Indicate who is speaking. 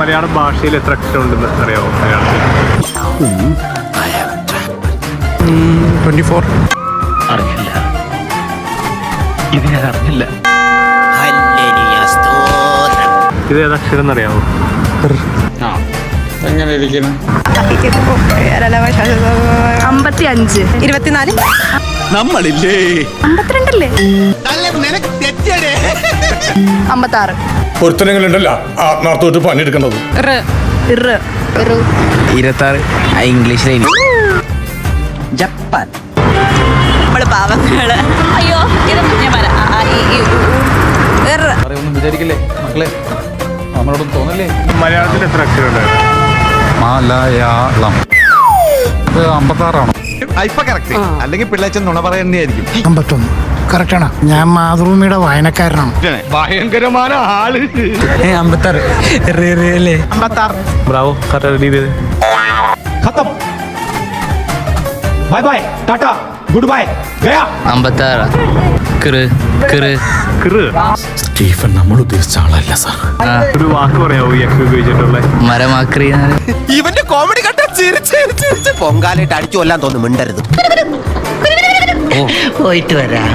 Speaker 1: മലയാള ഭാഷയിൽ എത്ര അക്ഷരമുണ്ടെന്ന് അറിയാമോ മലയാളത്തിൽ?
Speaker 2: 24.
Speaker 3: അറിയില്ല, ഇത് ഞാൻ അറിഞ്ഞില്ല.
Speaker 1: ഇത് ഏത് അക്ഷരം എന്നറിയാമോ?
Speaker 2: എങ്ങനെ ഇരിക്കുന്നു?
Speaker 4: 55 24
Speaker 3: നമ്മളില്ലേ
Speaker 4: 52 56
Speaker 2: പൊരുത്തനങ്ങളുണ്ടല്ലോ ആത്മാർത്ഥമായിട്ട് പണിയെടുക്കേണ്ടത്.
Speaker 3: 26 ഇംഗ്ലീഷിൽ. ജപ്പാൻ.
Speaker 4: നമ്മള് പാവങ്ങള്. അയ്യോ ഇത് ഞാൻ
Speaker 5: ഒന്നും വിചാരിക്കില്ലേ മക്കളെ, നമ്മളോടൊന്നും തോന്നല്ലേ.
Speaker 1: മലയാളത്തിൽ എത്ര അക്ഷരം ഉണ്ടായിരുന്നു?
Speaker 2: മലയാളം 56
Speaker 6: ഇപ്പൊ കറക്റ്റ്, അല്ലെങ്കിൽ പിള്ളേച്ചൻ നുണ പറയുന്നതായിരിക്കും.
Speaker 7: 51 കറക്റ്റാണ്. ഞാൻ മാതൃഭൂമിയുടെ വായനക്കാരനാണ്.
Speaker 1: ഭയങ്കരമായ ആള്.
Speaker 3: 56
Speaker 1: ബ്രാവോ, കറക്റ്റ് റെഡി ചെയ്ത്.
Speaker 6: Bye bye, tata, goodbye, ഗയാ.
Speaker 3: 56
Speaker 1: കിറ്.
Speaker 2: സ്റ്റീഫൻ നമ്മൾ ഉദ്ദേശിച്ച ആളല്ല സാർ.
Speaker 1: ഒരു വാക്ക് പറയാമോ ഈ അക്ഷരം ഉപയോഗിച്ചിട്ടുള്ള?
Speaker 3: മരമാക്രി.
Speaker 6: ഇവന്റെ കോമഡി കണ്ട ചിരിച്ച് പൊങ്കാലായിട്ട് അടിച്ചു കൊല്ലാൻ തോന്നുന്നു. മിണ്ടരുത്.
Speaker 3: പോയിട്ട് വരാം.